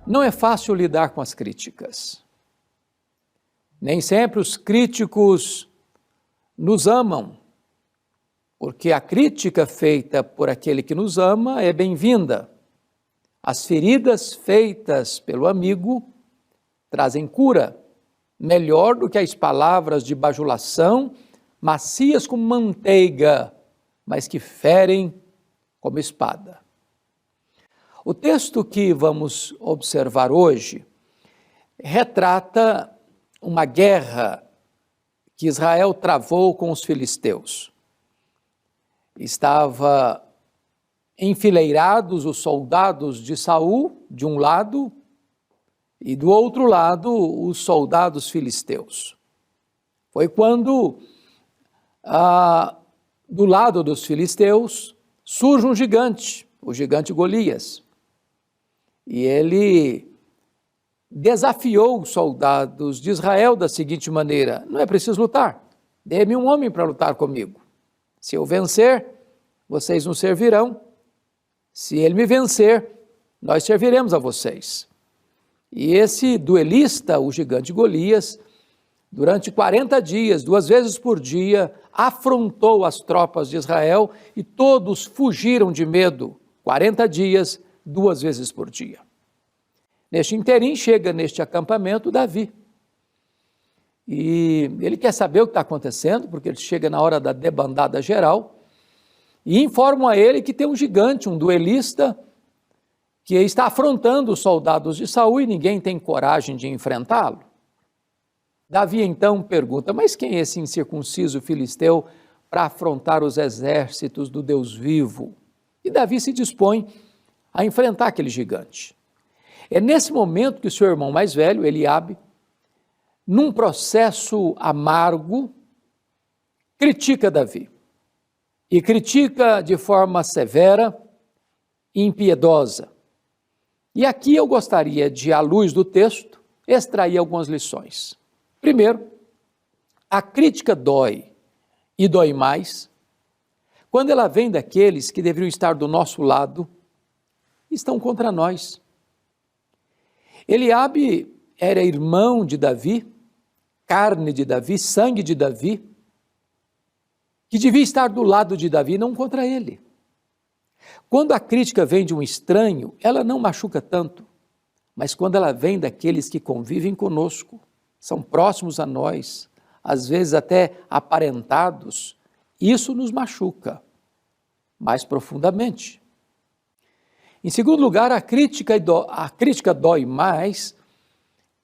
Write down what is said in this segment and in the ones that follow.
Não é fácil lidar com as críticas. Nem sempre os críticos nos amam, porque a crítica feita por aquele que nos ama é bem-vinda. As feridas feitas pelo amigo trazem cura, melhor do que as palavras de bajulação, macias como manteiga, mas que ferem como espada. O texto que vamos observar hoje retrata uma guerra que Israel travou com os filisteus. Estava enfileirados os soldados de Saul, de um lado, e do outro lado os soldados filisteus. Foi quando, do lado dos filisteus, surge um gigante, o gigante Golias. E ele desafiou os soldados de Israel da seguinte maneira: não é preciso lutar, dê-me um homem para lutar comigo. Se eu vencer, vocês nos servirão. Se ele me vencer, nós serviremos a vocês. E esse duelista, o gigante Golias, durante 40 dias, 2 vezes por dia, afrontou as tropas de Israel e todos fugiram de medo, 40 dias, 2 vezes por dia. Neste interim, chega neste acampamento Davi. E ele quer saber o que está acontecendo, porque ele chega na hora da debandada geral, e informam a ele que tem um gigante, um duelista, que está afrontando os soldados de Saul e ninguém tem coragem de enfrentá-lo. Davi então pergunta: mas quem é esse incircunciso filisteu para afrontar os exércitos do Deus vivo? E Davi se dispõe a enfrentar aquele gigante. É nesse momento que o seu irmão mais velho, Eliabe, num processo amargo, critica Davi. E critica de forma severa e impiedosa. E aqui eu gostaria de, à luz do texto, extrair algumas lições. Primeiro, a crítica dói e dói mais quando ela vem daqueles que deveriam estar do nosso lado e estão contra nós. Eliabe era irmão de Davi, carne de Davi, sangue de Davi, que devia estar do lado de Davi, não contra ele. Quando a crítica vem de um estranho, ela não machuca tanto, mas quando ela vem daqueles que convivem conosco, são próximos a nós, às vezes até aparentados, isso nos machuca mais profundamente. Em segundo lugar, a crítica dói mais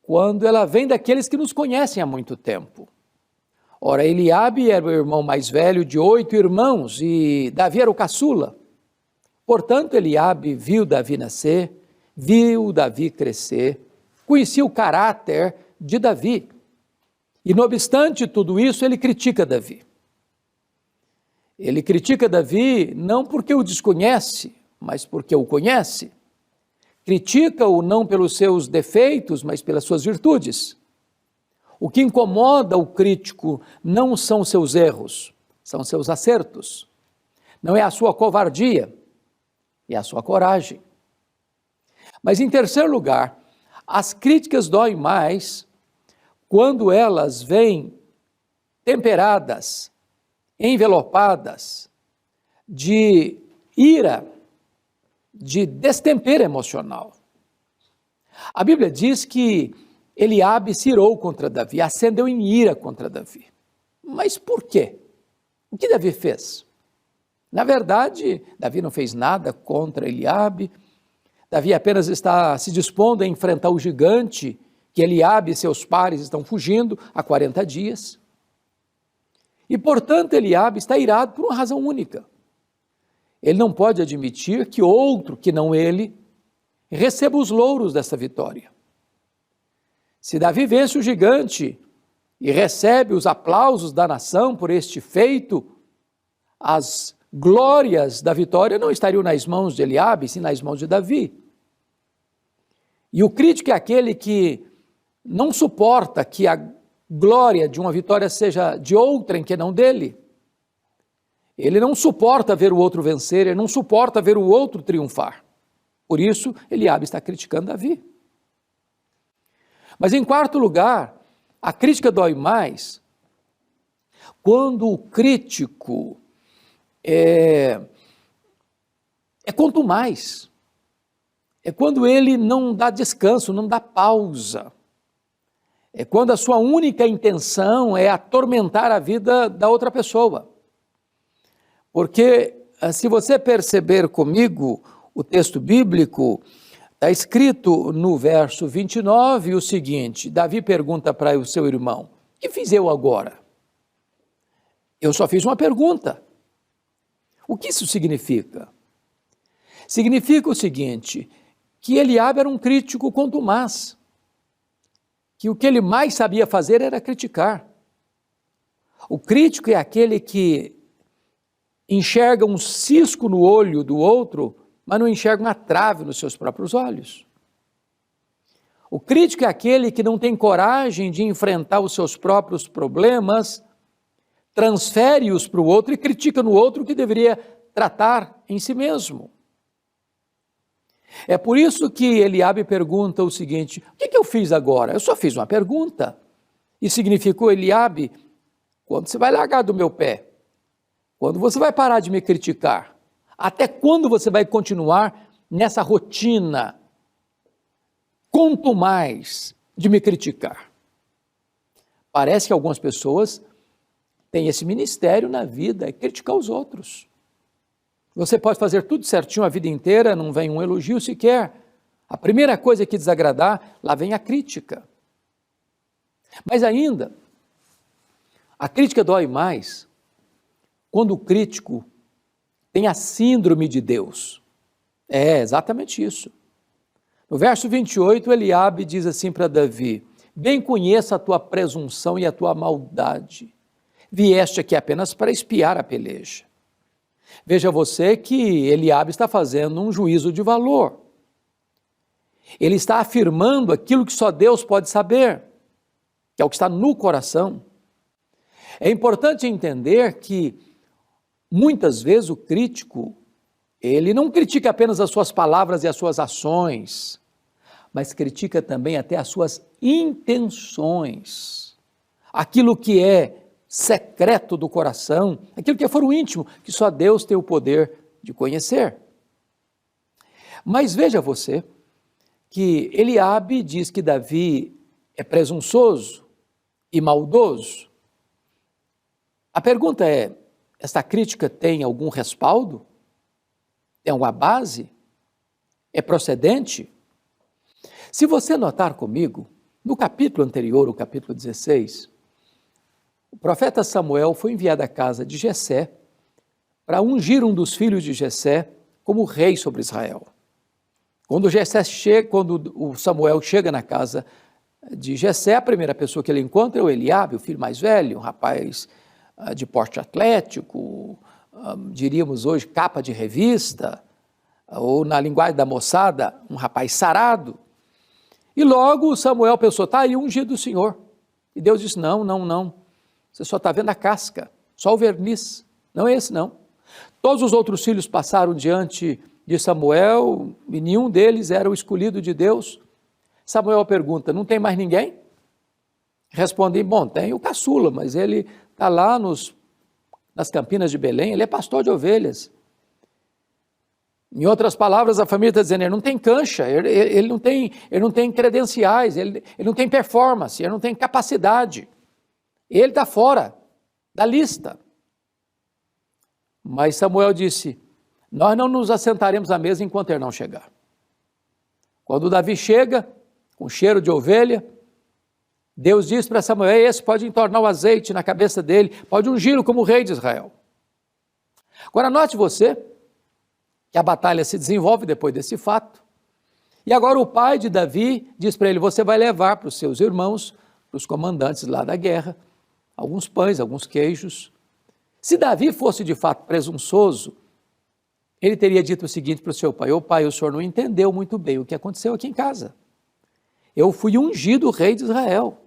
quando ela vem daqueles que nos conhecem há muito tempo. Ora, Eliabe era o irmão mais velho de 8 irmãos e Davi era o caçula. Portanto, Eliabe viu Davi nascer, viu Davi crescer, conhecia o caráter de Davi. E, não obstante tudo isso, ele critica Davi. Ele critica Davi não porque o desconhece, mas porque o conhece. Critica-o não pelos seus defeitos, mas pelas suas virtudes. O que incomoda o crítico não são seus erros, são seus acertos. Não é a sua covardia, é a sua coragem. Mas, em terceiro lugar, as críticas doem mais quando elas vêm temperadas, envelopadas de ira, de destempero emocional. A Bíblia diz que Eliabe se irou contra Davi, acendeu em ira contra Davi. Mas por quê? O que Davi fez? Na verdade, Davi não fez nada contra Eliabe. Davi apenas está se dispondo a enfrentar o gigante que Eliabe e seus pares estão fugindo há 40 dias. E, portanto, Eliabe está irado por uma razão única. Ele não pode admitir que outro, que não ele, receba os louros dessa vitória. Se Davi vence o gigante e recebe os aplausos da nação por este feito, as glórias da vitória não estariam nas mãos de Eliabe, sim nas mãos de Davi. E o crítico é aquele que não suporta que a glória de uma vitória seja de outrem que não dele. Ele não suporta ver o outro vencer, ele não suporta ver o outro triunfar. Por isso, Eliabe está criticando Davi. Mas em quarto lugar, a crítica dói mais quando o crítico é contumaz. É quando ele não dá descanso, não dá pausa. É quando a sua única intenção é atormentar a vida da outra pessoa. Porque, se você perceber comigo o texto bíblico, está escrito no verso 29 o seguinte: Davi pergunta para o seu irmão: o que fiz eu agora? Eu só fiz uma pergunta. O que isso significa? Significa o seguinte, que Eliabe era um crítico contumaz, que o que ele mais sabia fazer era criticar. O crítico é aquele que enxerga um cisco no olho do outro, mas não enxerga uma trave nos seus próprios olhos. O crítico é aquele que não tem coragem de enfrentar os seus próprios problemas, transfere-os para o outro e critica no outro o que deveria tratar em si mesmo. É por isso que Eliabe pergunta o seguinte: o que eu fiz agora? Eu só fiz uma pergunta. E significou, Eliabe, quando você vai largar do meu pé? Quando você vai parar de me criticar? Até quando você vai continuar nessa rotina contumaz de me criticar? Parece que algumas pessoas têm esse ministério na vida, é criticar os outros. Você pode fazer tudo certinho a vida inteira, não vem um elogio sequer. A primeira coisa que desagradar, lá vem a crítica. Mas ainda, a crítica dói mais quando o crítico tem a síndrome de Deus. É exatamente isso. No verso 28, Eliabe diz assim para Davi: bem conheço a tua presunção e a tua maldade. Vieste aqui apenas para espiar a peleja. Veja você que Eliabe está fazendo um juízo de valor. Ele está afirmando aquilo que só Deus pode saber, que é o que está no coração. É importante entender que muitas vezes o crítico, ele não critica apenas as suas palavras e as suas ações, mas critica também até as suas intenções. Aquilo que é secreto do coração, aquilo que é foro íntimo, que só Deus tem o poder de conhecer. Mas veja você que Eliabe diz que Davi é presunçoso e maldoso. A pergunta é: esta crítica tem algum respaldo? Tem alguma base? É procedente? Se você notar comigo, no capítulo anterior, o capítulo 16, o profeta Samuel foi enviado à casa de Jessé para ungir um dos filhos de Jessé como rei sobre Israel. Quando o Samuel chega na casa de Jessé, a primeira pessoa que ele encontra é o Eliabe, o filho mais velho, um rapaz de porte atlético, diríamos hoje capa de revista, ou na linguagem da moçada, um rapaz sarado. E logo Samuel pensou: está aí o ungido do Senhor. E Deus disse: não, você só está vendo a casca, só o verniz, não é esse não. Todos os outros filhos passaram diante de Samuel e nenhum deles era o escolhido de Deus. Samuel pergunta: não tem mais ninguém? Respondem: bom, tem o caçula, mas ele está lá nas campinas de Belém, ele é pastor de ovelhas. Em outras palavras, a família está dizendo: ele não tem cancha, ele não tem credenciais, ele não tem performance, ele não tem capacidade. Ele está fora da lista. Mas Samuel disse: nós não nos assentaremos à mesa enquanto ele não chegar. Quando Davi chega, com cheiro de ovelha, Deus diz para Samuel: esse pode entornar o azeite na cabeça dele, pode ungí-lo como rei de Israel. Agora note você que a batalha se desenvolve depois desse fato, e agora o pai de Davi diz para ele: você vai levar para os seus irmãos, para os comandantes lá da guerra, alguns pães, alguns queijos. Se Davi fosse de fato presunçoso, ele teria dito o seguinte para o seu pai: ô pai, o senhor não entendeu muito bem o que aconteceu aqui em casa. Eu fui ungido rei de Israel.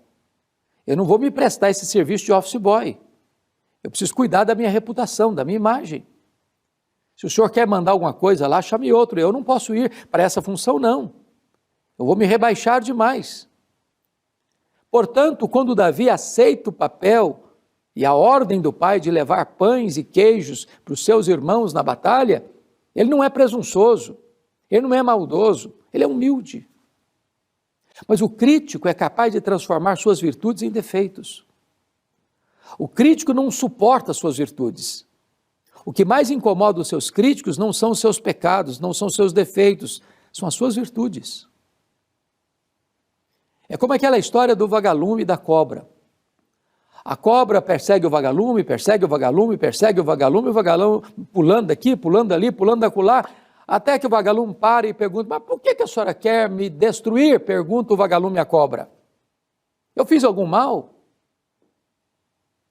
Eu não vou me prestar esse serviço de office boy. Eu preciso cuidar da minha reputação, da minha imagem. Se o senhor quer mandar alguma coisa lá, chame outro. Eu não posso ir para essa função, não. Eu vou me rebaixar demais. Portanto, quando Davi aceita o papel e a ordem do pai de levar pães e queijos para os seus irmãos na batalha, ele não é presunçoso, ele não é maldoso, ele é humilde. Mas o crítico é capaz de transformar suas virtudes em defeitos. O crítico não suporta suas virtudes. O que mais incomoda os seus críticos não são os seus pecados, não são os seus defeitos, são as suas virtudes. É como aquela história do vagalume e da cobra. A cobra persegue o vagalume, persegue o vagalume, persegue o vagalume pulando daqui, pulando ali, pulando acolá, até que o vagalume para e pergunta: mas por que a senhora quer me destruir? Pergunta o vagalume à cobra. Eu fiz algum mal?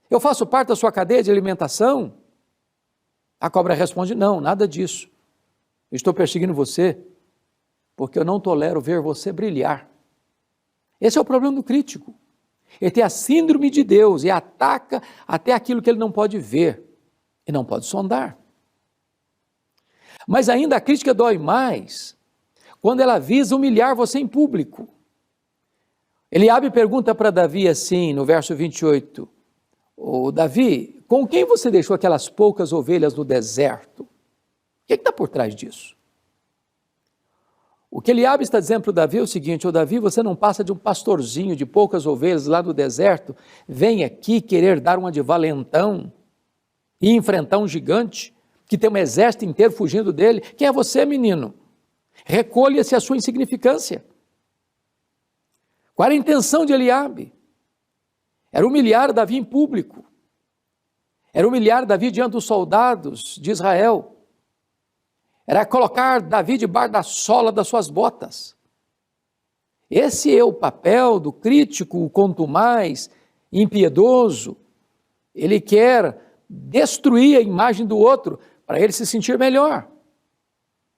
Eu faço parte da sua cadeia de alimentação? A cobra responde: não, nada disso. Eu estou perseguindo você porque eu não tolero ver você brilhar. Esse é o problema do crítico. Ele tem a síndrome de Deus e ataca até aquilo que ele não pode ver e não pode sondar. Mas ainda a crítica dói mais quando ela visa humilhar você em público. Eliabe pergunta para Davi assim, no verso 28, Davi, com quem você deixou aquelas poucas ovelhas no deserto? O que está por trás disso? O que Eliabe está dizendo para o Davi é o seguinte: Davi, você não passa de um pastorzinho de poucas ovelhas lá no deserto, vem aqui querer dar uma de valentão e enfrentar um gigante que tem um exército inteiro fugindo dele. Quem é você, menino? Recolha-se a sua insignificância. Qual era a intenção de Eliabe? Era humilhar Davi em público. Era humilhar Davi diante dos soldados de Israel. Era colocar Davi debaixo da sola das suas botas. Esse é o papel do crítico, o contumaz, impiedoso. Ele quer destruir a imagem do outro para ele se sentir melhor,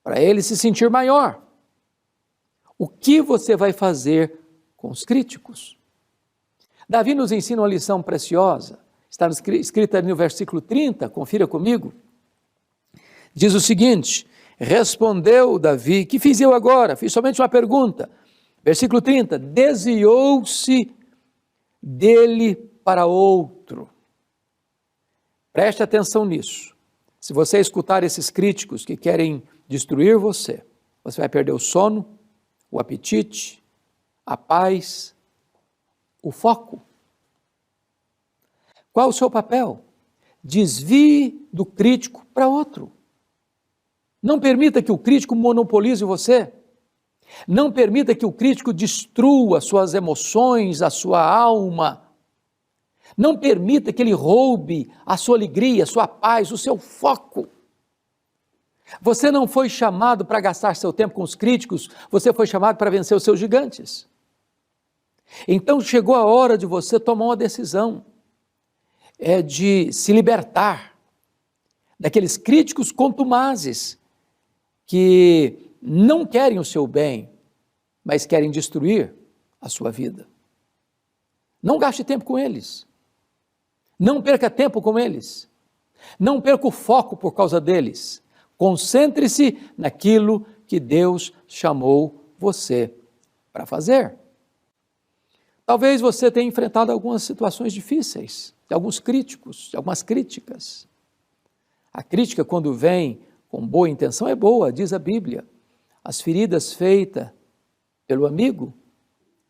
para ele se sentir maior. O que você vai fazer com os críticos? Davi nos ensina uma lição preciosa, está escrita ali no versículo 30, confira comigo. Diz o seguinte: respondeu Davi: que fiz eu agora? Fiz somente uma pergunta. Versículo 30, desviou-se dele para outro. Preste atenção nisso. Se você escutar esses críticos que querem destruir você, você vai perder o sono, o apetite, a paz, o foco. Qual o seu papel? Desvie do crítico para outro. Não permita que o crítico monopolize você. Não permita que o crítico destrua suas emoções, a sua alma. Não permita que ele roube a sua alegria, a sua paz, o seu foco. Você não foi chamado para gastar seu tempo com os críticos, você foi chamado para vencer os seus gigantes. Então chegou a hora de você tomar uma decisão, de se libertar daqueles críticos contumazes que não querem o seu bem, mas querem destruir a sua vida. Não gaste tempo com eles. Não perca tempo com eles. Não perca o foco por causa deles. Concentre-se naquilo que Deus chamou você para fazer. Talvez você tenha enfrentado algumas situações difíceis, de alguns críticos, de algumas críticas. A crítica, quando vem com boa intenção, é boa, diz a Bíblia. As feridas feitas pelo amigo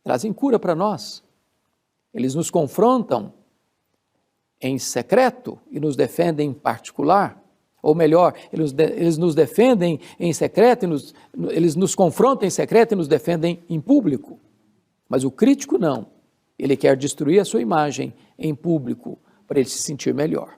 trazem cura para nós. Eles nos confrontam em secreto e nos defendem em particular. Ou melhor, eles nos defendem em secreto, eles nos confrontam em secreto e nos defendem em público. Mas o crítico não. Ele quer destruir a sua imagem em público para ele se sentir melhor.